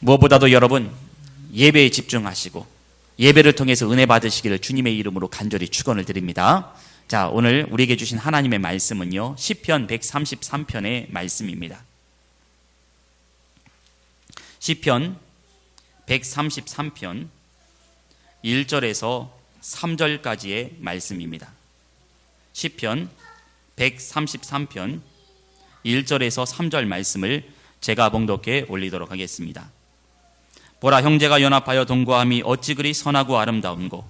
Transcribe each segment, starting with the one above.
무엇보다도 여러분 예배에 집중하시고 예배를 통해서 은혜 받으시기를 주님의 이름으로 간절히 축원을 드립니다. 자, 오늘 우리에게 주신 하나님의 말씀은요, 시편 133편의 말씀입니다. 시편 133편 1절에서 3절까지의 말씀입니다. 시편 133편 1절에서 3절 말씀을 제가 봉독해 올리도록 하겠습니다. 보라, 형제가 연합하여 동거함이 어찌 그리 선하고 아름다운고,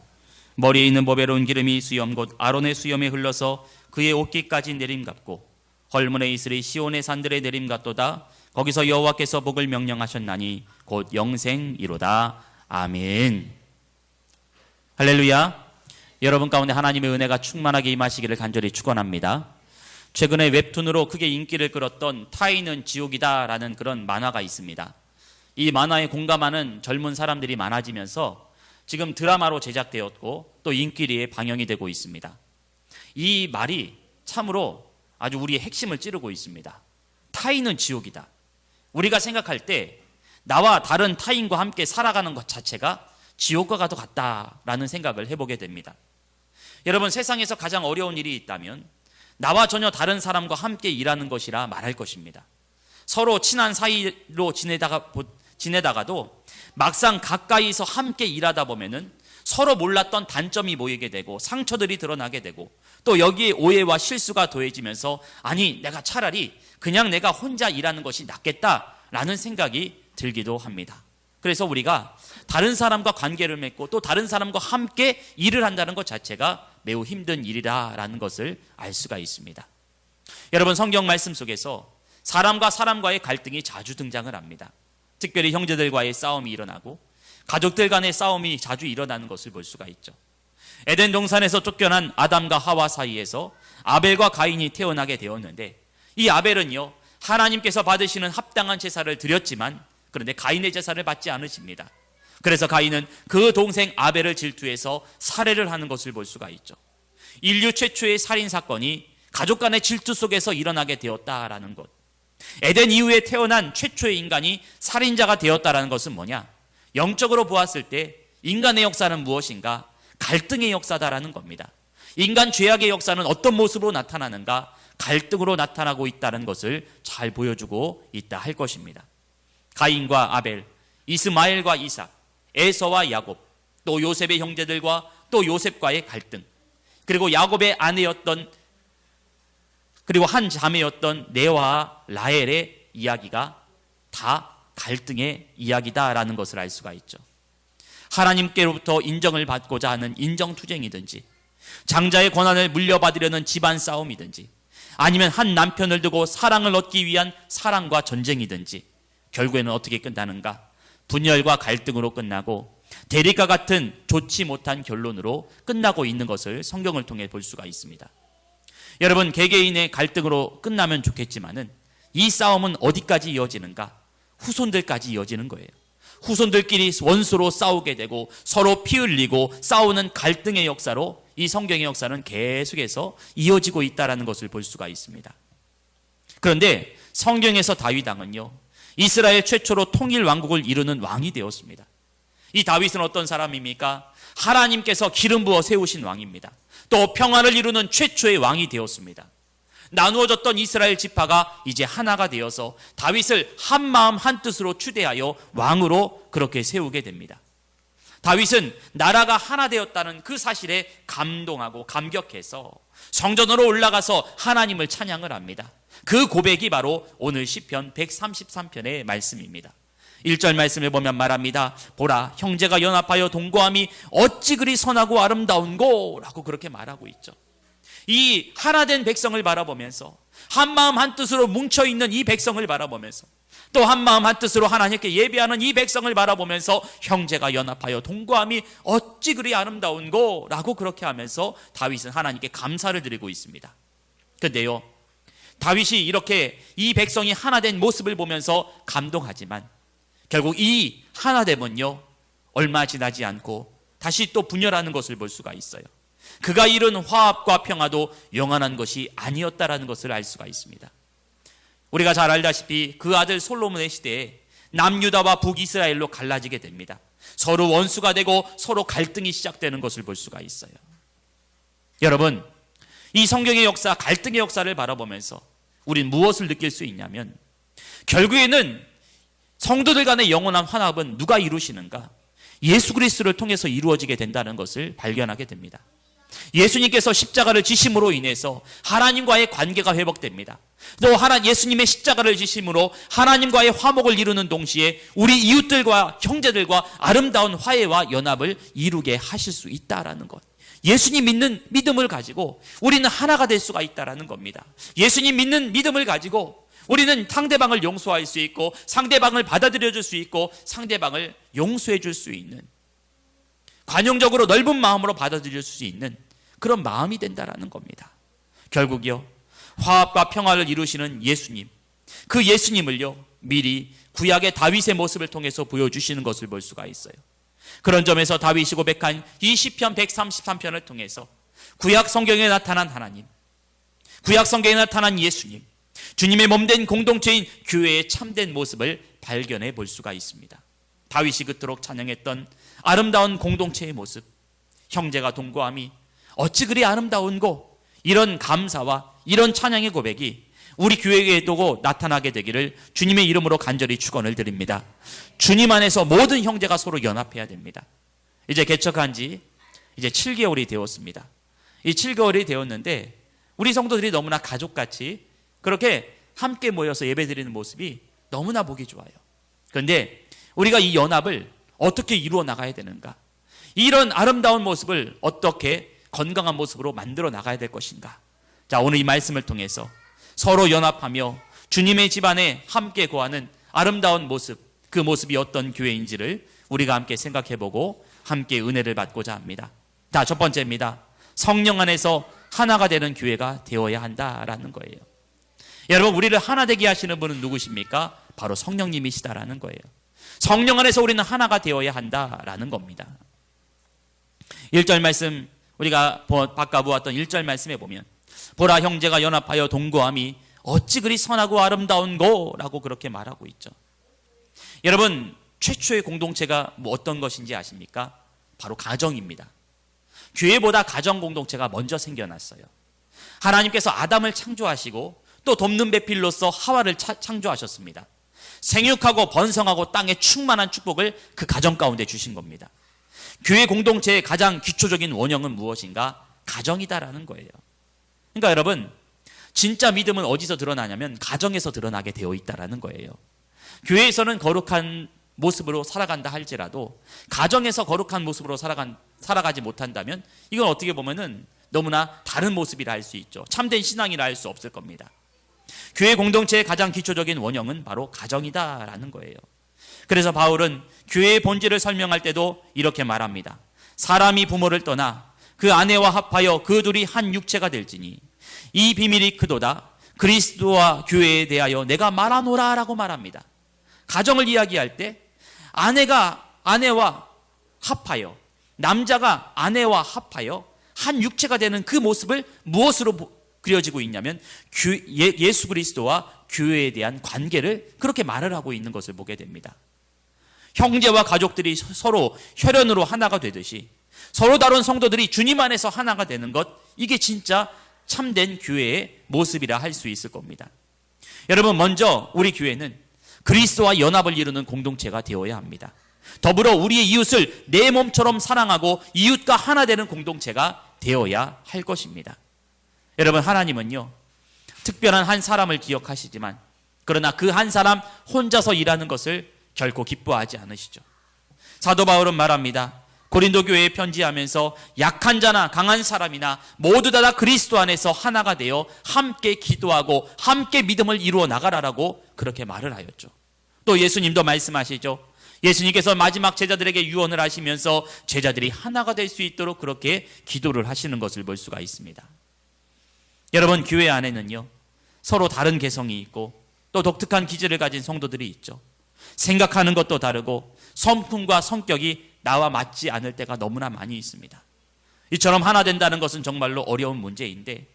머리에 있는 보배로운 기름이 수염 곧 아론의 수염에 흘러서 그의 옷깃까지 내림같고, 헐문에 있으리 시온의 산들의 내림같도다. 거기서 여호와께서 복을 명령하셨나니 곧 영생이로다. 아멘. 할렐루야. 여러분 가운데 하나님의 은혜가 충만하게 임하시기를 간절히 축원합니다. 최근에 웹툰으로 크게 인기를 끌었던 타인은 지옥이다 라는 그런 만화가 있습니다. 이 만화에 공감하는 젊은 사람들이 많아지면서 지금 드라마로 제작되었고 또 인기리에 방영이 되고 있습니다. 이 말이 참으로 아주 우리의 핵심을 찌르고 있습니다. 타인은 지옥이다. 우리가 생각할 때 나와 다른 타인과 함께 살아가는 것 자체가 지옥과 같다라는 생각을 해보게 됩니다. 여러분, 세상에서 가장 어려운 일이 있다면 나와 전혀 다른 사람과 함께 일하는 것이라 말할 것입니다. 서로 친한 사이로 지내다가도 막상 가까이서 함께 일하다 보면은 서로 몰랐던 단점이 보이게 되고 상처들이 드러나게 되고 또 여기에 오해와 실수가 더해지면서 아니, 내가 차라리 그냥 내가 혼자 일하는 것이 낫겠다라는 생각이 들기도 합니다. 그래서 우리가 다른 사람과 관계를 맺고 또 다른 사람과 함께 일을 한다는 것 자체가 매우 힘든 일이라는 것을 알 수가 있습니다. 여러분, 성경 말씀 속에서 사람과 사람과의 갈등이 자주 등장을 합니다. 특별히 형제들과의 싸움이 일어나고 가족들 간의 싸움이 자주 일어나는 것을 볼 수가 있죠. 에덴 동산에서 쫓겨난 아담과 하와 사이에서 아벨과 가인이 태어나게 되었는데, 이 아벨은요, 하나님께서 받으시는 합당한 제사를 드렸지만 그런데 가인의 제사를 받지 않으십니다. 그래서 가인은 그 동생 아벨을 질투해서 살해를 하는 것을 볼 수가 있죠. 인류 최초의 살인 사건이 가족 간의 질투 속에서 일어나게 되었다라는 것. 에덴 이후에 태어난 최초의 인간이 살인자가 되었다라는 것은 뭐냐? 영적으로 보았을 때 인간의 역사는 무엇인가? 갈등의 역사다라는 겁니다. 인간 죄악의 역사는 어떤 모습으로 나타나는가? 갈등으로 나타나고 있다는 것을 잘 보여주고 있다 할 것입니다. 가인과 아벨, 이스마엘과 이삭, 에서와 야곱, 또 요셉의 형제들과 또 요셉과의 갈등, 그리고 야곱의 아내였던 그리고 한 자매였던 레아와 라헬의 이야기가 다 갈등의 이야기다라는 것을 알 수가 있죠. 하나님께로부터 인정을 받고자 하는 인정투쟁이든지, 장자의 권한을 물려받으려는 집안 싸움이든지, 아니면 한 남편을 두고 사랑을 얻기 위한 사랑과 전쟁이든지, 결국에는 어떻게 끝나는가? 분열과 갈등으로 끝나고 대립과 같은 좋지 못한 결론으로 끝나고 있는 것을 성경을 통해 볼 수가 있습니다. 여러분, 개개인의 갈등으로 끝나면 좋겠지만은 이 싸움은 어디까지 이어지는가? 후손들까지 이어지는 거예요. 후손들끼리 원수로 싸우게 되고 서로 피 흘리고 싸우는 갈등의 역사로 이 성경의 역사는 계속해서 이어지고 있다는 것을 볼 수가 있습니다. 그런데 성경에서 다윗 왕은요, 이스라엘 최초로 통일 왕국을 이루는 왕이 되었습니다. 이 다윗은 어떤 사람입니까? 하나님께서 기름 부어 세우신 왕입니다. 또 평화를 이루는 최초의 왕이 되었습니다. 나누어졌던 이스라엘 지파가 이제 하나가 되어서 다윗을 한 마음 한 뜻으로 추대하여 왕으로 그렇게 세우게 됩니다. 다윗은 나라가 하나 되었다는 그 사실에 감동하고 감격해서 성전으로 올라가서 하나님을 찬양을 합니다. 그 고백이 바로 오늘 시편 133편의 말씀입니다. 1절 말씀을 보면 말합니다. 보라, 형제가 연합하여 동거함이 어찌 그리 선하고 아름다운고 라고 그렇게 말하고 있죠. 이 하나된 백성을 바라보면서, 한마음 한뜻으로 뭉쳐있는 이 백성을 바라보면서, 또 한마음 한뜻으로 하나님께 예배하는 이 백성을 바라보면서 형제가 연합하여 동거함이 어찌 그리 아름다운고 라고 그렇게 하면서 다윗은 하나님께 감사를 드리고 있습니다. 그런데요, 다윗이 이렇게 이 백성이 하나된 모습을 보면서 감동하지만 결국 이 하나됨은요, 얼마 지나지 않고 다시 또 분열하는 것을 볼 수가 있어요. 그가 이룬 화합과 평화도 영원한 것이 아니었다라는 것을 알 수가 있습니다. 우리가 잘 알다시피 그 아들 솔로몬의 시대에 남유다와 북이스라엘로 갈라지게 됩니다. 서로 원수가 되고 서로 갈등이 시작되는 것을 볼 수가 있어요. 여러분, 이 성경의 역사, 갈등의 역사를 바라보면서 우린 무엇을 느낄 수 있냐면, 결국에는 성도들 간의 영원한 화합은 누가 이루시는가? 예수 그리스도를 통해서 이루어지게 된다는 것을 발견하게 됩니다. 예수님께서 십자가를 지심으로 인해서 하나님과의 관계가 회복됩니다. 또 예수님의 십자가를 지심으로 하나님과의 화목을 이루는 동시에 우리 이웃들과 형제들과 아름다운 화해와 연합을 이루게 하실 수 있다라는 것. 예수님 믿는 믿음을 가지고 우리는 하나가 될 수가 있다라는 겁니다. 예수님 믿는 믿음을 가지고 우리는 상대방을 용서할 수 있고 상대방을 받아들여 줄 수 있고 상대방을 용서해 줄 수 있는, 관용적으로 넓은 마음으로 받아들일 수 있는 그런 마음이 된다라는 겁니다. 결국요, 화합과 평화를 이루시는 예수님, 그 예수님을요 미리 구약의 다윗의 모습을 통해서 보여주시는 것을 볼 수가 있어요. 그런 점에서 다윗이 고백한 이 시편 133편을 통해서 구약 성경에 나타난 하나님, 구약 성경에 나타난 예수님, 주님의 몸된 공동체인 교회의 참된 모습을 발견해 볼 수가 있습니다. 다윗이 그토록 찬양했던 아름다운 공동체의 모습, 형제가 동거함이 어찌 그리 아름다운고, 이런 감사와 이런 찬양의 고백이 우리 교회에도 나타나게 되기를 주님의 이름으로 간절히 축원을 드립니다. 주님 안에서 모든 형제가 서로 연합해야 됩니다. 이제 개척한 지 이제 7개월이 되었습니다. 이 7개월이 되었는데 우리 성도들이 너무나 가족같이 그렇게 함께 모여서 예배드리는 모습이 너무나 보기 좋아요. 그런데 우리가 이 연합을 어떻게 이루어 나가야 되는가? 이런 아름다운 모습을 어떻게 건강한 모습으로 만들어 나가야 될 것인가? 자, 오늘 이 말씀을 통해서 서로 연합하며 주님의 집안에 함께 거하는 아름다운 모습, 그 모습이 어떤 교회인지를 우리가 함께 생각해보고 함께 은혜를 받고자 합니다. 자, 첫 번째입니다. 성령 안에서 하나가 되는 교회가 되어야 한다라는 거예요. 여러분, 우리를 하나 되게 하시는 분은 누구십니까? 바로 성령님이시다라는 거예요. 성령 안에서 우리는 하나가 되어야 한다라는 겁니다. 1절 말씀, 우리가 바꿔보았던 1절 말씀에 보면, 보라, 형제가 연합하여 동거함이 어찌 그리 선하고 아름다운고 라고 그렇게 말하고 있죠. 여러분, 최초의 공동체가 어떤 것인지 아십니까? 바로 가정입니다. 교회보다 가정 공동체가 먼저 생겨났어요. 하나님께서 아담을 창조하시고 또 돕는 배필로서 하와를 창조하셨습니다. 생육하고 번성하고 땅에 충만한 축복을 그 가정 가운데 주신 겁니다. 교회 공동체의 가장 기초적인 원형은 무엇인가? 가정이다라는 거예요. 그러니까 여러분, 진짜 믿음은 어디서 드러나냐면 가정에서 드러나게 되어 있다라는 거예요. 교회에서는 거룩한 모습으로 살아간다 할지라도 가정에서 거룩한 모습으로 살아가지 못한다면 이건 어떻게 보면은 너무나 다른 모습이라 할 수 있죠. 참된 신앙이라 할 수 없을 겁니다. 교회 공동체의 가장 기초적인 원형은 바로 가정이다라는 거예요. 그래서 바울은 교회의 본질을 설명할 때도 이렇게 말합니다. 사람이 부모를 떠나 그 아내와 합하여 그 둘이 한 육체가 될지니 이 비밀이 크도다. 그리스도와 교회에 대하여 내가 말하노라 라고 말합니다. 가정을 이야기할 때 아내가 아내와 합하여, 남자가 아내와 합하여 한 육체가 되는 그 모습을 무엇으로 그려지고 있냐면 예수 그리스도와 교회에 대한 관계를 그렇게 말을 하고 있는 것을 보게 됩니다. 형제와 가족들이 서로 혈연으로 하나가 되듯이 서로 다른 성도들이 주님 안에서 하나가 되는 것, 이게 진짜 참된 교회의 모습이라 할 수 있을 겁니다. 여러분, 먼저 우리 교회는 그리스도와 연합을 이루는 공동체가 되어야 합니다. 더불어 우리의 이웃을 내 몸처럼 사랑하고 이웃과 하나 되는 공동체가 되어야 할 것입니다. 여러분, 하나님은요, 특별한 한 사람을 기억하시지만 그러나 그 한 사람 혼자서 일하는 것을 결코 기뻐하지 않으시죠. 사도 바울은 말합니다. 고린도 교회에 편지하면서 약한 자나 강한 사람이나 모두 다 그리스도 안에서 하나가 되어 함께 기도하고 함께 믿음을 이루어 나가라라고 그렇게 말을 하였죠. 또 예수님도 말씀하시죠. 예수님께서 마지막 제자들에게 유언을 하시면서 제자들이 하나가 될 수 있도록 그렇게 기도를 하시는 것을 볼 수가 있습니다. 여러분, 교회 안에는요, 서로 다른 개성이 있고 또 독특한 기질을 가진 성도들이 있죠. 생각하는 것도 다르고 성품과 성격이 나와 맞지 않을 때가 너무나 많이 있습니다. 이처럼 하나 된다는 것은 정말로 어려운 문제인데,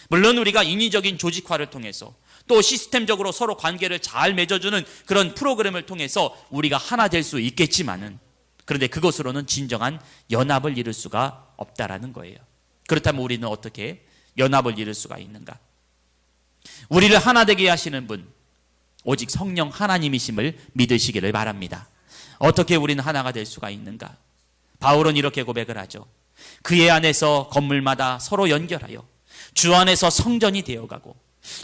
물론 우리가 인위적인 조직화를 통해서 또 시스템적으로 서로 관계를 잘 맺어주는 그런 프로그램을 통해서 우리가 하나 될 수 있겠지만은, 그런데 그것으로는 진정한 연합을 이룰 수가 없다라는 거예요. 그렇다면 우리는 어떻게 연합을 이룰 수가 있는가? 우리를 하나 되게 하시는 분, 오직 성령 하나님이심을 믿으시기를 바랍니다. 어떻게 우리는 하나가 될 수가 있는가? 바울은 이렇게 고백을 하죠. 그의 안에서 건물마다 서로 연결하여 주 안에서 성전이 되어가고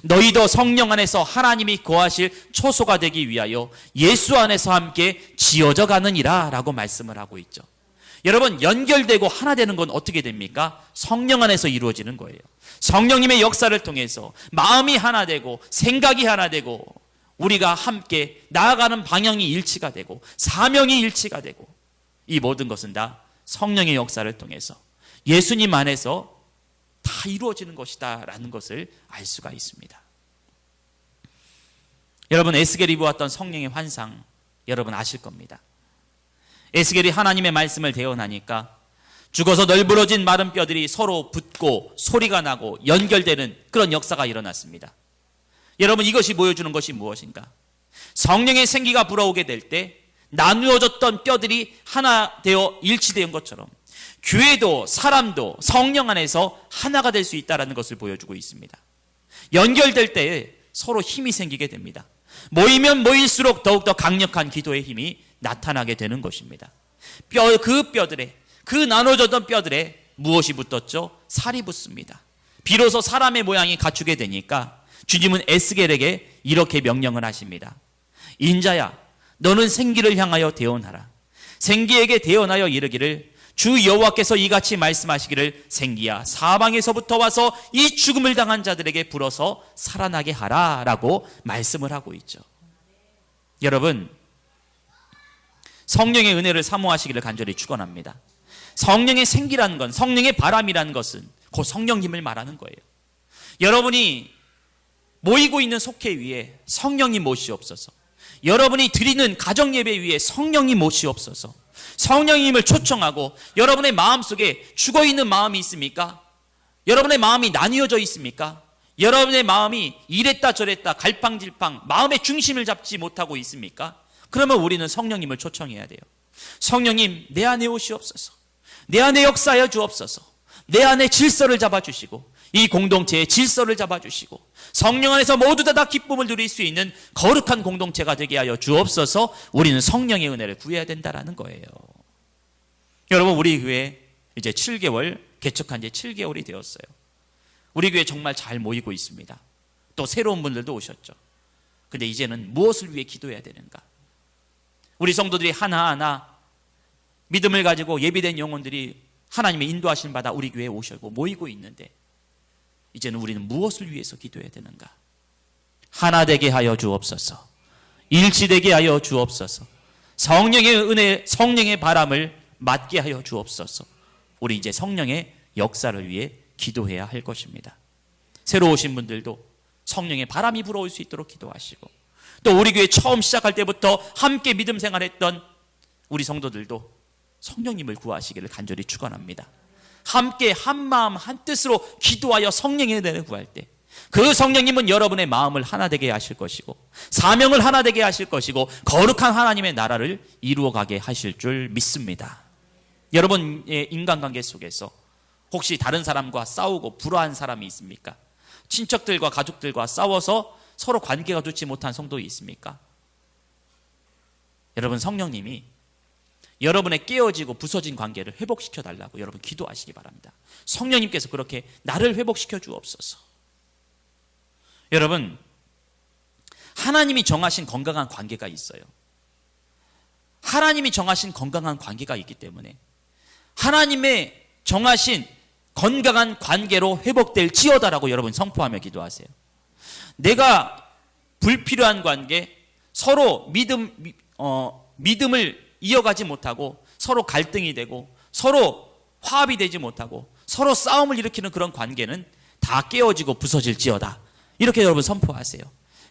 너희도 성령 안에서 하나님이 거하실 초소가 되기 위하여 예수 안에서 함께 지어져 가느니라 라고 말씀을 하고 있죠. 여러분, 연결되고 하나 되는 건 어떻게 됩니까? 성령 안에서 이루어지는 거예요. 성령님의 역사를 통해서 마음이 하나 되고 생각이 하나 되고 우리가 함께 나아가는 방향이 일치가 되고 사명이 일치가 되고, 이 모든 것은 다 성령의 역사를 통해서 예수님 안에서 다 이루어지는 것이다 라는 것을 알 수가 있습니다. 여러분, 에스겔이 보았던 성령의 환상 여러분 아실 겁니다. 에스겔이 하나님의 말씀을 대언하니까 죽어서 널브러진 마른 뼈들이 서로 붙고 소리가 나고 연결되는 그런 역사가 일어났습니다. 여러분, 이것이 보여주는 것이 무엇인가? 성령의 생기가 불어오게 될 때 나누어졌던 뼈들이 하나 되어 일치된 것처럼 교회도 사람도 성령 안에서 하나가 될 수 있다는 것을 보여주고 있습니다. 연결될 때에 서로 힘이 생기게 됩니다. 모이면 모일수록 더욱더 강력한 기도의 힘이 나타나게 되는 것입니다. 그 뼈들에, 그 나눠졌던 뼈들에 무엇이 붙었죠? 살이 붙습니다. 비로소 사람의 모양이 갖추게 되니까 주님은 에스겔에게 이렇게 명령을 하십니다. 인자야, 너는 생기를 향하여 대언하라. 생기에게 대언하여 이르기를 주 여호와께서 이같이 말씀하시기를 생기야 사방에서부터 와서 이 죽음을 당한 자들에게 불어서 살아나게 하라 라고 말씀을 하고 있죠. 여러분, 성령의 은혜를 사모하시기를 간절히 축원합니다. 성령의 생기라는 건, 성령의 바람이라는 것은 곧 성령님을 말하는 거예요. 여러분이 모이고 있는 속회 위에 성령님 모시옵소서. 여러분이 드리는 가정예배 위에 성령님 모시옵소서. 성령님을 초청하고, 여러분의 마음속에 죽어있는 마음이 있습니까? 여러분의 마음이 나뉘어져 있습니까? 여러분의 마음이 이랬다 저랬다 갈팡질팡 마음의 중심을 잡지 못하고 있습니까? 그러면 우리는 성령님을 초청해야 돼요. 성령님, 내 안에 오시옵소서. 내 안에 역사하여 주옵소서. 내 안에 질서를 잡아주시고 이 공동체의 질서를 잡아주시고 성령 안에서 모두 다 기쁨을 누릴 수 있는 거룩한 공동체가 되게 하여 주옵소서. 우리는 성령의 은혜를 구해야 된다는 거예요. 여러분, 우리 교회 이제 7개월, 개척한 지 7개월이 되었어요. 우리 교회 정말 잘 모이고 있습니다. 또 새로운 분들도 오셨죠. 근데 이제는 무엇을 위해 기도해야 되는가? 우리 성도들이 하나하나 믿음을 가지고 예비된 영혼들이 하나님의 인도하심을 받아 우리 교회에 오시고 모이고 있는데, 이제는 우리는 무엇을 위해서 기도해야 되는가? 하나 되게 하여 주옵소서. 일치되게 하여 주옵소서. 성령의 은혜, 성령의 바람을 맞게 하여 주옵소서. 우리 이제 성령의 역사를 위해 기도해야 할 것입니다. 새로 오신 분들도 성령의 바람이 불어올 수 있도록 기도하시고, 또 우리 교회 처음 시작할 때부터 함께 믿음 생활했던 우리 성도들도 성령님을 구하시기를 간절히 축원합니다. 함께 한마음 한뜻으로 기도하여 성령의 은혜를 구할 때 그 성령님은 여러분의 마음을 하나 되게 하실 것이고 사명을 하나 되게 하실 것이고 거룩한 하나님의 나라를 이루어가게 하실 줄 믿습니다. 여러분의 인간관계 속에서 혹시 다른 사람과 싸우고 불화한 사람이 있습니까? 친척들과 가족들과 싸워서 서로 관계가 좋지 못한 성도 있습니까? 여러분, 성령님이 여러분의 깨어지고 부서진 관계를 회복시켜 달라고 여러분 기도하시기 바랍니다. 성령님께서 그렇게 나를 회복시켜 주옵소서. 여러분, 하나님이 정하신 건강한 관계가 있어요. 하나님이 정하신 건강한 관계가 있기 때문에 하나님의 정하신 건강한 관계로 회복될지어다라고 여러분 선포하며 기도하세요. 내가 불필요한 관계, 서로 믿음을 이어가지 못하고 서로 갈등이 되고 서로 화합이 되지 못하고 서로 싸움을 일으키는 그런 관계는 다 깨어지고 부서질지어다. 이렇게 여러분 선포하세요.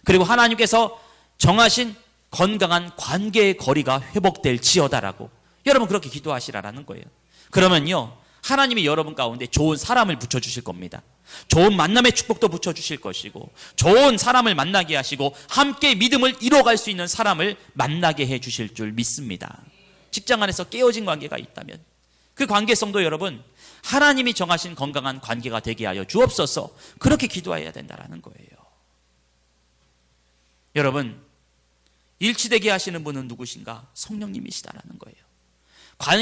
그리고 하나님께서 정하신 건강한 관계의 거리가 회복될지어다라고 여러분 그렇게 기도하시라는 거예요. 그러면요, 하나님이 여러분 가운데 좋은 사람을 붙여주실 겁니다. 좋은 만남의 축복도 붙여주실 것이고, 좋은 사람을 만나게 하시고 함께 믿음을 이뤄갈 수 있는 사람을 만나게 해주실 줄 믿습니다. 직장 안에서 깨어진 관계가 있다면 그 관계성도 여러분 하나님이 정하신 건강한 관계가 되게 하여 주옵소서, 그렇게 기도해야 된다는 거예요. 여러분, 일치되게 하시는 분은 누구신가? 성령님이시다라는 거예요.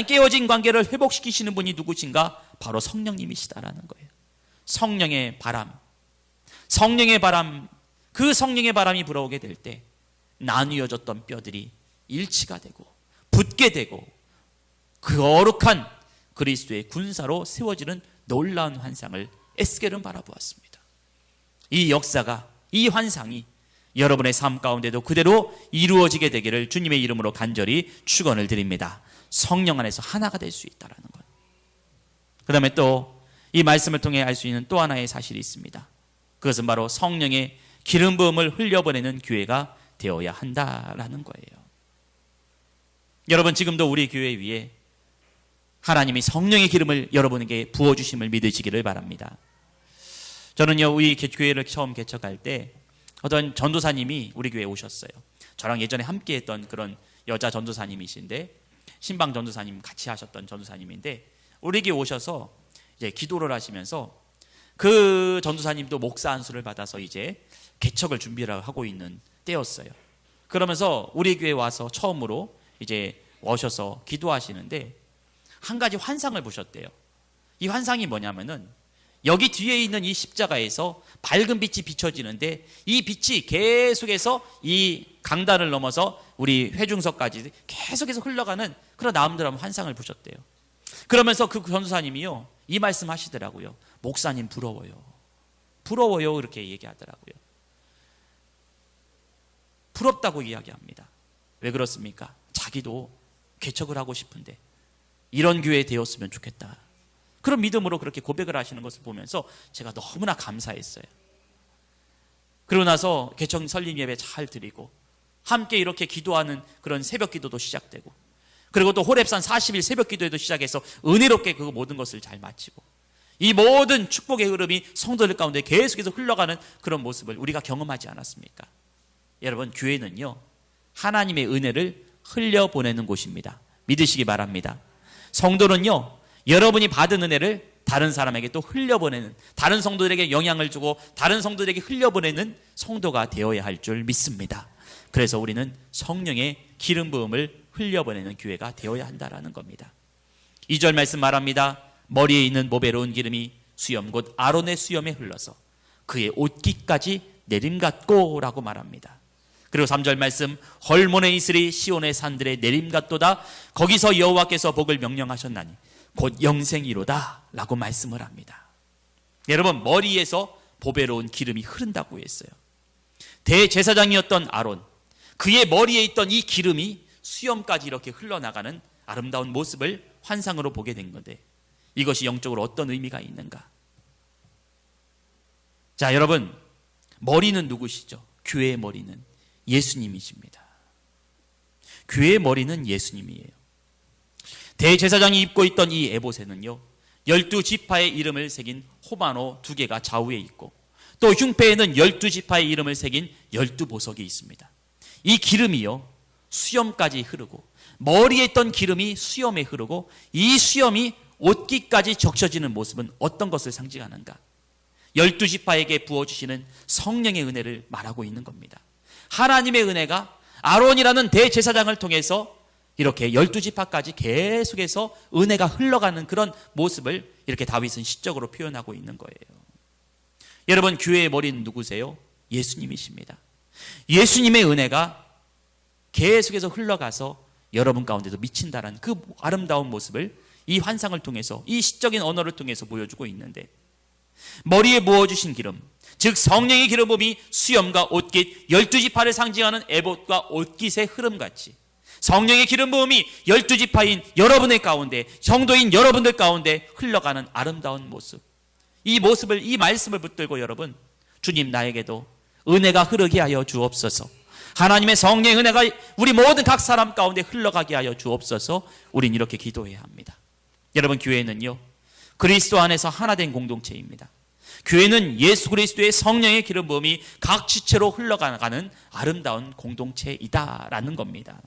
깨어진 관계를 회복시키시는 분이 누구신가? 바로 성령님이시다라는 거예요. 성령의 바람, 그 성령의 바람이 불어오게 될 때 나뉘어졌던 뼈들이 일치가 되고 붙게 되고 그 거룩한 그리스도의 군사로 세워지는 놀라운 환상을 에스겔은 바라보았습니다. 이 역사가, 이 환상이 여러분의 삶 가운데도 그대로 이루어지게 되기를 주님의 이름으로 간절히 축원을 드립니다. 성령 안에서 하나가 될 수 있다는 것. 그 다음에 또 이 말씀을 통해 알 수 있는 또 하나의 사실이 있습니다. 그것은 바로 성령의 기름 부음을 흘려보내는 교회가 되어야 한다라는 거예요. 여러분, 지금도 우리 교회 위에 하나님이 성령의 기름을 여러분에게 부어주심을 믿으시기를 바랍니다. 저는요, 우리 교회를 처음 개척할 때 어떤 전도사님이 우리 교회에 오셨어요. 저랑 예전에 함께 했던 그런 여자 전도사님이신데, 신방 전도사님 같이 하셨던 전도사님인데, 우리 교회 오셔서 이제 기도를 하시면서 그 전도사님도 목사 안수를 받아서 이제 개척을 준비를 하고 있는 때였어요. 그러면서 우리 교회 와서 처음으로 이제 오셔서 기도하시는데 한 가지 환상을 보셨대요. 이 환상이 뭐냐면은 여기 뒤에 있는 이 십자가에서 밝은 빛이 비춰지는데 이 빛이 계속해서 이 강단을 넘어서 우리 회중석까지 계속해서 흘러가는 그런 나름대로 환상을 보셨대요. 그러면서 그 전도사님이요, 이 말씀 하시더라고요. 목사님 부러워요. 부러워요. 이렇게 얘기하더라고요. 부럽다고 이야기합니다. 왜 그렇습니까? 자기도 개척을 하고 싶은데 이런 교회 되었으면 좋겠다. 그런 믿음으로 그렇게 고백을 하시는 것을 보면서 제가 너무나 감사했어요. 그러고 나서 개척 설립 예배 잘 드리고 함께 이렇게 기도하는 그런 새벽 기도도 시작되고, 그리고 또 호렙산 40일 새벽 기도에도 시작해서 은혜롭게 그 모든 것을 잘 마치고, 이 모든 축복의 흐름이 성도들 가운데 계속해서 흘러가는 그런 모습을 우리가 경험하지 않았습니까? 여러분, 교회는요, 하나님의 은혜를 흘려보내는 곳입니다. 믿으시기 바랍니다. 성도는요, 여러분이 받은 은혜를 다른 사람에게 또 흘려보내는, 다른 성도들에게 영향을 주고 다른 성도들에게 흘려보내는 성도가 되어야 할 줄 믿습니다. 그래서 우리는 성령의 기름 부음을 흘려보내는 교회가 되어야 한다라는 겁니다. 2절 말씀 말합니다. 머리에 있는 보배로운 기름이 수염 곧 아론의 수염에 흘러서 그의 옷깃까지 내림같고 라고 말합니다. 그리고 3절 말씀, 헐몬에 있으리 시온의 산들에 내림같도다. 거기서 여호와께서 복을 명령하셨나니 곧 영생이로다 라고 말씀을 합니다. 여러분, 머리에서 보배로운 기름이 흐른다고 했어요. 대제사장이었던 아론, 그의 머리에 있던 이 기름이 수염까지 이렇게 흘러나가는 아름다운 모습을 환상으로 보게 된 건데, 이것이 영적으로 어떤 의미가 있는가? 자, 여러분, 머리는 누구시죠? 교회의 머리는 예수님이십니다. 교회의 머리는 예수님이에요. 대제사장이 입고 있던 이 에봇에는요, 12지파의 이름을 새긴 호마노 2개가 좌우에 있고, 또 흉패에는 12지파의 이름을 새긴 12보석이 있습니다. 이 기름이요, 수염까지 흐르고, 머리에 있던 기름이 수염에 흐르고, 이 수염이 옷깃까지 적셔지는 모습은 어떤 것을 상징하는가? 12지파에게 부어주시는 성령의 은혜를 말하고 있는 겁니다. 하나님의 은혜가 아론이라는 대제사장을 통해서 이렇게 12지파까지 계속해서 은혜가 흘러가는 그런 모습을 이렇게 다윗은 시적으로 표현하고 있는 거예요. 여러분, 교회의 머리는 누구세요? 예수님이십니다. 예수님의 은혜가 계속해서 흘러가서 여러분 가운데도 미친다라는 그 아름다운 모습을 이 환상을 통해서, 이 시적인 언어를 통해서 보여주고 있는데, 머리에 부어주신 기름, 즉 성령의 기름 부음이 수염과 옷깃, 12지파를 상징하는 에봇과 옷깃의 흐름같이 성령의 기름 부음이 12지파인 여러분의 가운데, 성도인 여러분들 가운데 흘러가는 아름다운 모습, 이 모습을, 이 말씀을 붙들고 여러분, 주님 나에게도 은혜가 흐르게 하여 주옵소서, 하나님의 성령의 은혜가 우리 모든 각 사람 가운데 흘러가게 하여 주옵소서. 우린 이렇게 기도해야 합니다. 여러분, 교회는요, 그리스도 안에서 하나 된 공동체입니다. 교회는 예수 그리스도의 성령의 기름 부음이 각 지체로 흘러가는 아름다운 공동체이다라는 겁니다.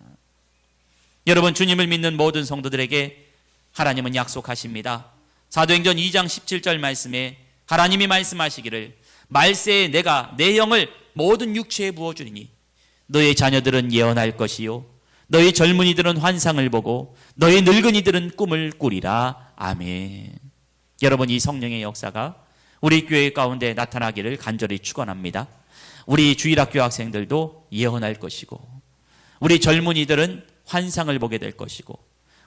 여러분, 주님을 믿는 모든 성도들에게 하나님은 약속하십니다. 사도행전 2장 17절 말씀에 하나님이 말씀하시기를 말세에 내가 내 영을 모든 육체에 부어주리니 너의 자녀들은 예언할 것이요 너희 젊은이들은 환상을 보고 너희 늙은이들은 꿈을 꾸리라. 아멘. 여러분, 이 성령의 역사가 우리 교회 가운데 나타나기를 간절히 축원합니다. 우리 주일학교 학생들도 예언할 것이고 우리 젊은이들은 환상을 보게 될 것이고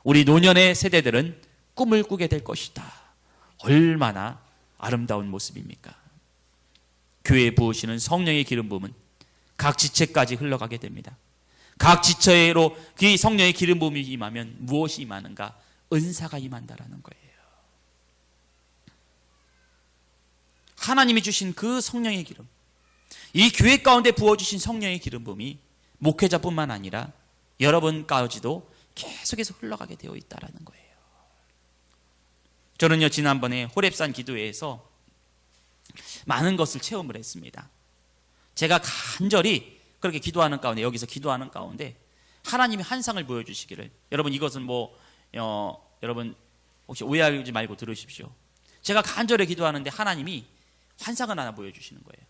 우리 노년의 세대들은 꿈을 꾸게 될 것이다. 얼마나 아름다운 모습입니까? 교회에 부으시는 성령의 기름 부음은 각 지체까지 흘러가게 됩니다. 각 지체로 그 성령의 기름 부음이 임하면 무엇이 임하는가? 은사가 임한다라는 거예요. 하나님이 주신 그 성령의 기름, 이 교회 가운데 부어주신 성령의 기름 부음이 목회자뿐만 아니라 여러분까지도 계속해서 흘러가게 되어 있다는 거예요. 저는요, 지난번에 호렙산 기도회에서 많은 것을 체험을 했습니다. 제가 간절히 그렇게 기도하는 가운데, 여기서 기도하는 가운데 하나님이 환상을 보여주시기를, 여러분 이것은 여러분 혹시 오해하지 말고 들으십시오. 제가 간절히 기도하는데 하나님이 환상을 하나 보여주시는 거예요.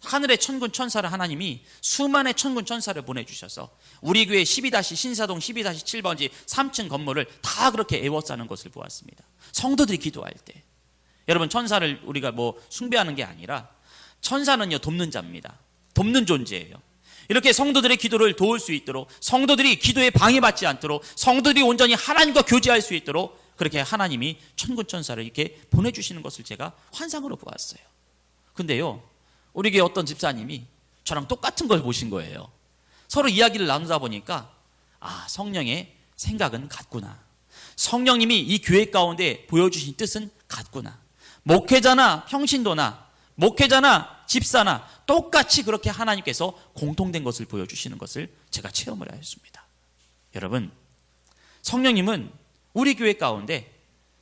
하늘의 천군 천사를 하나님이 수만의 천군 천사를 보내주셔서 우리 교회 신사동 12-7번지 3층 건물을 다 그렇게 에워싸는 것을 보았습니다. 성도들이 기도할 때, 여러분, 천사를 우리가 숭배하는 게 아니라 천사는요, 돕는 자입니다. 돕는 존재예요. 이렇게 성도들의 기도를 도울 수 있도록, 성도들이 기도에 방해받지 않도록, 성도들이 온전히 하나님과 교제할 수 있도록 그렇게 하나님이 천군 천사를 이렇게 보내주시는 것을 제가 환상으로 보았어요. 근데요, 우리 교회 어떤 집사님이 저랑 똑같은 걸 보신 거예요. 서로 이야기를 나누다 보니까 성령의 생각은 같구나. 성령님이 이 교회 가운데 보여주신 뜻은 같구나. 목회자나 평신도나 목회자나 집사나 똑같이 그렇게 하나님께서 공통된 것을 보여주시는 것을 제가 체험을 하였습니다. 여러분, 성령님은 우리 교회 가운데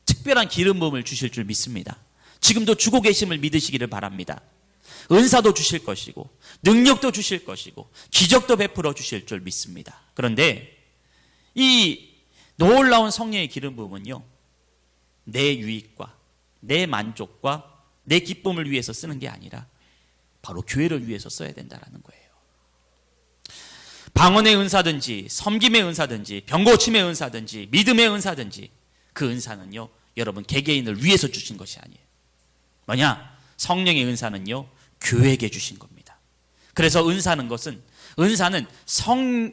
특별한 기름 부음을 주실 줄 믿습니다. 지금도 주고 계심을 믿으시기를 바랍니다. 은사도 주실 것이고 능력도 주실 것이고 기적도 베풀어 주실 줄 믿습니다. 그런데 이 놀라운 성령의 기름 부음은요, 내 유익과 내 만족과 내 기쁨을 위해서 쓰는 게 아니라 바로 교회를 위해서 써야 된다는 거예요. 방언의 은사든지 섬김의 은사든지 병고침의 은사든지 믿음의 은사든지 그 은사는요, 여러분 개개인을 위해서 주신 것이 아니에요. 뭐냐? 성령의 은사는요, 교회에게 주신 겁니다. 그래서 은사는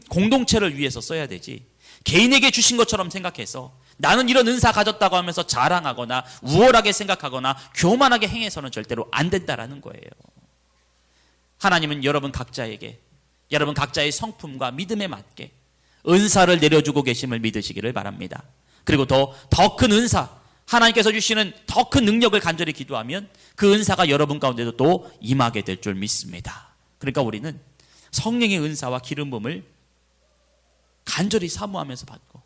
공동체를 위해서 써야 되지 개인에게 주신 것처럼 생각해서 나는 이런 은사 가졌다고 하면서 자랑하거나 우월하게 생각하거나 교만하게 행해서는 절대로 안 된다라는 거예요. 하나님은 여러분 각자에게 여러분 각자의 성품과 믿음에 맞게 은사를 내려주고 계심을 믿으시기를 바랍니다. 그리고 더 큰 은사, 하나님께서 주시는 더 큰 능력을 간절히 기도하면 그 은사가 여러분 가운데도 또 임하게 될 줄 믿습니다. 그러니까 우리는 성령의 은사와 기름 부음을 간절히 사모하면서 받고,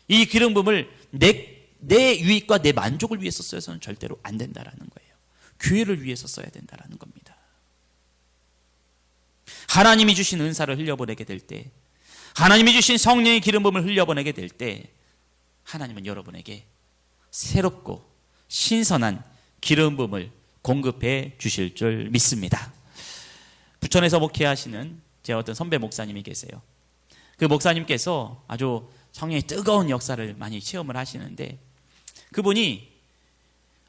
이 기름 부음을 내 유익과 내 만족을 위해서 써서는 절대로 안 된다라는 거예요. 교회를 위해서 써야 된다라는 겁니다. 하나님이 주신 은사를 흘려보내게 될 때, 하나님이 주신 성령의 기름 부음을 흘려보내게 될 때, 하나님은 여러분에게 새롭고 신선한 기름 부음을 공급해 주실 줄 믿습니다. 부천에서 목회하시는 제 어떤 선배 목사님이 계세요. 그 목사님께서 아주 성령의 뜨거운 역사를 많이 체험을 하시는데, 그분이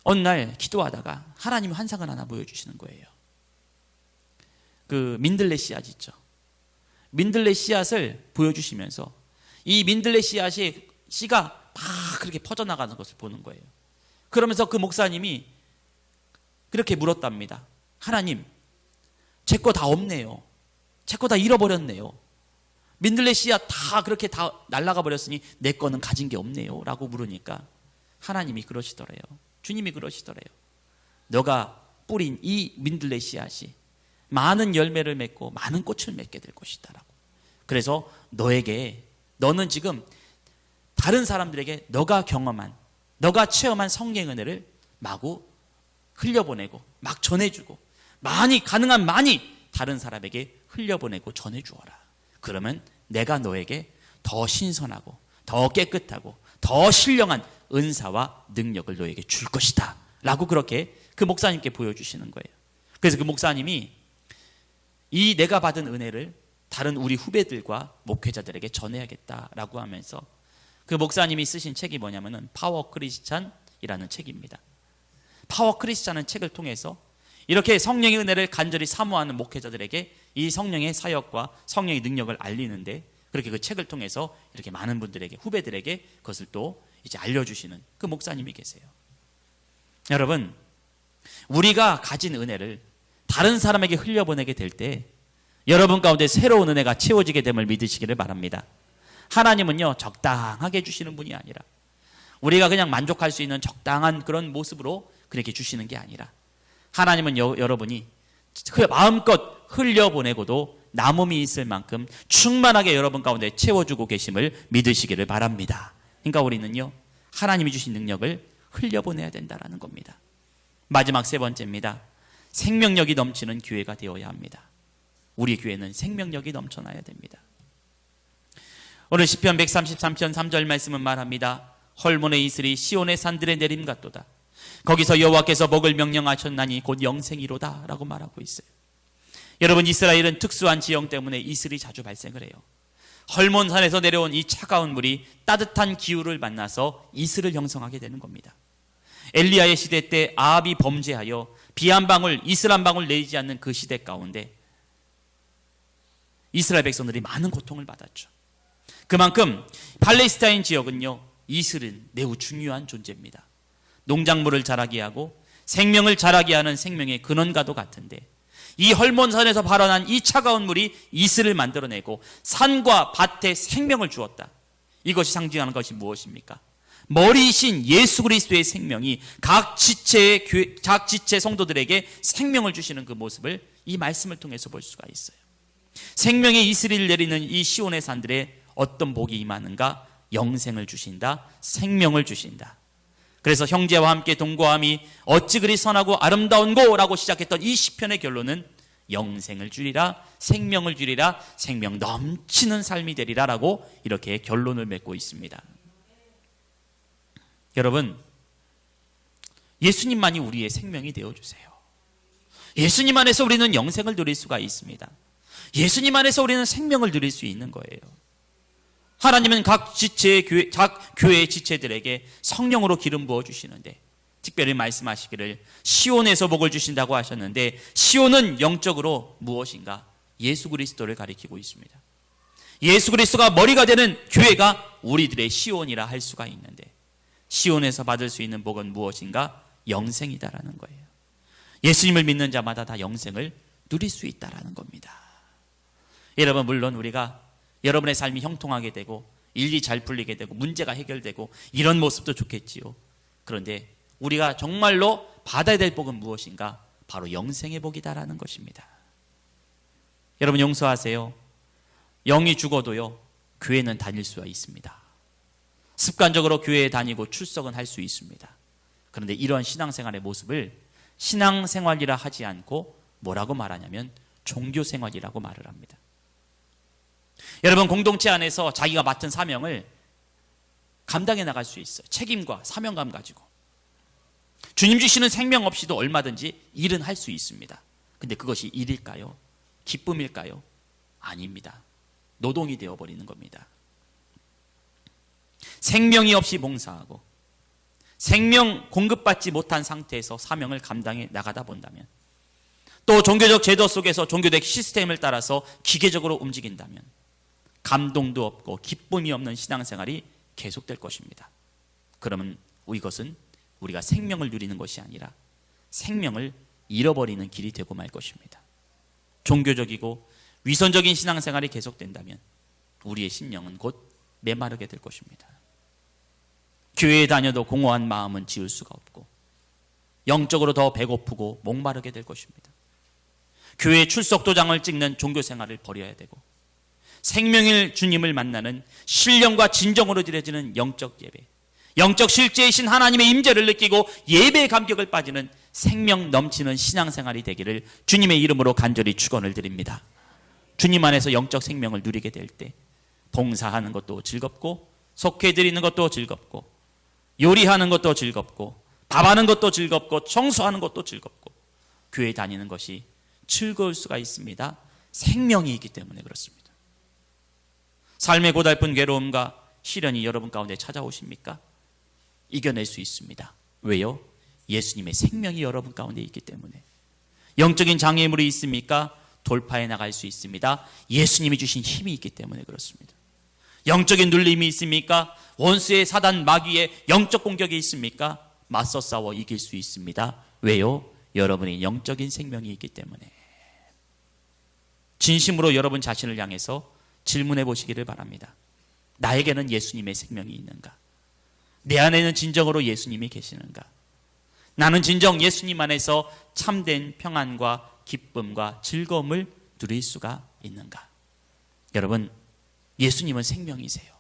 어느 날 기도하다가 하나님 환상을 하나 보여주시는 거예요. 그 민들레 씨앗 있죠. 민들레 씨앗을 보여주시면서 이 민들레 씨가 막 그렇게 퍼져나가는 것을 보는 거예요. 그러면서 그 목사님이 그렇게 물었답니다. 하나님, 제 거 다 없네요. 제 거 다 잃어버렸네요. 민들레 씨앗 다 그렇게 다 날아가 버렸으니 내 거는 가진 게 없네요 라고 물으니까 하나님이 그러시더래요. 주님이 그러시더래요. 너가 뿌린 이 민들레 씨앗이 많은 열매를 맺고 많은 꽃을 맺게 될 것이다 라고. 그래서 너는 지금 다른 사람들에게 너가 경험한 너가 체험한 성령의 은혜를 마구 흘려보내고 막 전해주고 가능한 많이 다른 사람에게 흘려보내고 전해주어라. 그러면 내가 너에게 더 신선하고 더 깨끗하고 더 신령한 은사와 능력을 너에게 줄 것이다 라고 그렇게 그 목사님께 보여주시는 거예요. 그래서 그 목사님이 이 내가 받은 은혜를 다른 우리 후배들과 목회자들에게 전해야겠다라고 하면서 그 목사님이 쓰신 책이 뭐냐면은 파워 크리스찬이라는 책입니다. 파워 크리스찬은 책을 통해서 이렇게 성령의 은혜를 간절히 사모하는 목회자들에게 이 성령의 사역과 성령의 능력을 알리는데, 그렇게 그 책을 통해서 이렇게 많은 분들에게, 후배들에게 그것을 또 이제 알려주시는 그 목사님이 계세요. 여러분, 우리가 가진 은혜를 다른 사람에게 흘려보내게 될 때 여러분 가운데 새로운 은혜가 채워지게 됨을 믿으시기를 바랍니다. 하나님은요, 적당하게 주시는 분이 아니라 우리가 그냥 만족할 수 있는 적당한 그런 모습으로 그렇게 주시는 게 아니라, 하나님은 여러분이 마음껏 흘려보내고도 남음이 있을 만큼 충만하게 여러분 가운데 채워주고 계심을 믿으시기를 바랍니다. 그러니까 우리는요, 하나님이 주신 능력을 흘려보내야 된다는 겁니다. 마지막 세 번째입니다. 생명력이 넘치는 교회가 되어야 합니다. 우리 교회는 생명력이 넘쳐나야 됩니다. 오늘 시편 133편 3절 말씀은 말합니다. 헐몬의 이슬이 시온의 산들에 내림 같도다. 거기서 여호와께서 복을 명령하셨나니 곧 영생이로다 라고 말하고 있어요. 여러분, 이스라엘은 특수한 지형 때문에 이슬이 자주 발생을 해요. 헐몬산에서 내려온 이 차가운 물이 따뜻한 기후를 만나서 이슬을 형성하게 되는 겁니다. 엘리야의 시대 때 아합이 범죄하여 비 한 방울, 이슬 한 방울 내리지 않는 그 시대 가운데 이스라엘 백성들이 많은 고통을 받았죠. 그만큼 팔레스타인 지역은요, 이슬은 매우 중요한 존재입니다. 농작물을 자라게 하고 생명을 자라게 하는 생명의 근원과도 같은데, 이 헐몬산에서 발원한 이 차가운 물이 이슬을 만들어내고 산과 밭에 생명을 주었다. 이것이 상징하는 것이 무엇입니까? 머리이신 예수 그리스도의 생명이 각 지체 성도들에게 생명을 주시는 그 모습을 이 말씀을 통해서 볼 수가 있어요. 생명의 이슬을 내리는 이 시온의 산들에 어떤 복이 임하는가? 영생을 주신다, 생명을 주신다. 그래서 형제와 함께 동거함이 어찌 그리 선하고 아름다운고라고 시작했던 이 시편의 결론은 영생을 주리라, 생명을 주리라, 생명 넘치는 삶이 되리라라고 이렇게 결론을 맺고 있습니다. 여러분, 예수님만이 우리의 생명이 되어주세요. 예수님 안에서 우리는 영생을 누릴 수가 있습니다. 예수님 안에서 우리는 생명을 누릴 수 있는 거예요. 하나님은 각 교회의 지체들에게 성령으로 기름 부어주시는데, 특별히 말씀하시기를 시온에서 복을 주신다고 하셨는데, 시온은 영적으로 무엇인가? 예수 그리스도를 가리키고 있습니다. 예수 그리스도가 머리가 되는 교회가 우리들의 시온이라 할 수가 있는데, 시온에서 받을 수 있는 복은 무엇인가? 영생이다라는 거예요. 예수님을 믿는 자마다 다 영생을 누릴 수 있다라는 겁니다. 여러분, 물론 우리가 여러분의 삶이 형통하게 되고 일이 잘 풀리게 되고 문제가 해결되고 이런 모습도 좋겠지요. 그런데 우리가 정말로 받아야 될 복은 무엇인가? 바로 영생의 복이다라는 것입니다. 여러분, 용서하세요. 영이 죽어도요, 교회는 다닐 수가 있습니다. 습관적으로 교회에 다니고 출석은 할 수 있습니다. 그런데 이런 신앙생활의 모습을 신앙생활이라 하지 않고 뭐라고 말하냐면 종교생활이라고 말을 합니다. 여러분, 공동체 안에서 자기가 맡은 사명을 감당해 나갈 수 있어요. 책임과 사명감 가지고. 주님 주시는 생명 없이도 얼마든지 일은 할 수 있습니다. 근데 그것이 일일까요? 기쁨일까요? 아닙니다. 노동이 되어버리는 겁니다. 생명이 없이 봉사하고 생명 공급받지 못한 상태에서 사명을 감당해 나가다 본다면, 또 종교적 제도 속에서 종교적 시스템을 따라서 기계적으로 움직인다면 감동도 없고 기쁨이 없는 신앙생활이 계속될 것입니다. 그러면 이것은 우리가 생명을 누리는 것이 아니라 생명을 잃어버리는 길이 되고 말 것입니다. 종교적이고 위선적인 신앙생활이 계속된다면 우리의 심령은 곧 메마르게 될 것입니다. 교회에 다녀도 공허한 마음은 지울 수가 없고 영적으로 더 배고프고 목마르게 될 것입니다. 교회 출석 도장을 찍는 종교생활을 버려야 되고 생명일 주님을 만나는 신령과 진정으로 드려지는 영적 예배, 영적 실제이신 하나님의 임재를 느끼고 예배의 감격을 빠지는 생명 넘치는 신앙생활이 되기를 주님의 이름으로 간절히 축원을 드립니다. 주님 안에서 영적 생명을 누리게 될 때 봉사하는 것도 즐겁고, 속회드리는 것도 즐겁고, 요리하는 것도 즐겁고, 밥하는 것도 즐겁고, 청소하는 것도 즐겁고, 교회 다니는 것이 즐거울 수가 있습니다. 생명이 있기 때문에 그렇습니다. 삶의 고달픈 괴로움과 시련이 여러분 가운데 찾아오십니까? 이겨낼 수 있습니다. 왜요? 예수님의 생명이 여러분 가운데 있기 때문에. 영적인 장애물이 있습니까? 돌파해 나갈 수 있습니다. 예수님이 주신 힘이 있기 때문에 그렇습니다. 영적인 눌림이 있습니까? 원수의 사단 마귀의 영적 공격이 있습니까? 맞서 싸워 이길 수 있습니다. 왜요? 여러분의 영적인 생명이 있기 때문에. 진심으로 여러분 자신을 향해서 질문해 보시기를 바랍니다. 나에게는 예수님의 생명이 있는가? 내 안에는 진정으로 예수님이 계시는가? 나는 진정 예수님 안에서 참된 평안과 기쁨과 즐거움을 누릴 수가 있는가? 여러분, 예수님은 생명이세요.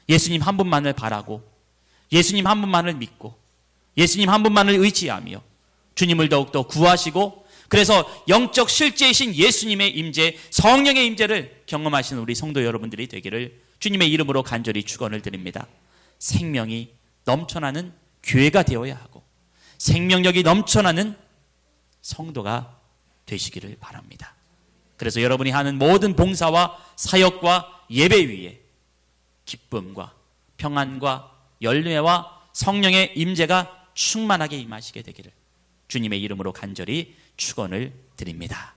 예수님 한 분만을 바라고, 예수님 한 분만을 믿고, 예수님 한 분만을 의지하며 주님을 더욱더 구하시고, 그래서 영적 실제이신 예수님의 임재, 성령의 임재를 경험하시는 우리 성도 여러분들이 되기를 주님의 이름으로 간절히 축원을 드립니다. 생명이 넘쳐나는 교회가 되어야 하고, 생명력이 넘쳐나는 성도가 되시기를 바랍니다. 그래서 여러분이 하는 모든 봉사와 사역과 예배 위에 기쁨과 평안과 열매와 성령의 임재가 충만하게 임하시게 되기를 주님의 이름으로 간절히 축원을 드립니다.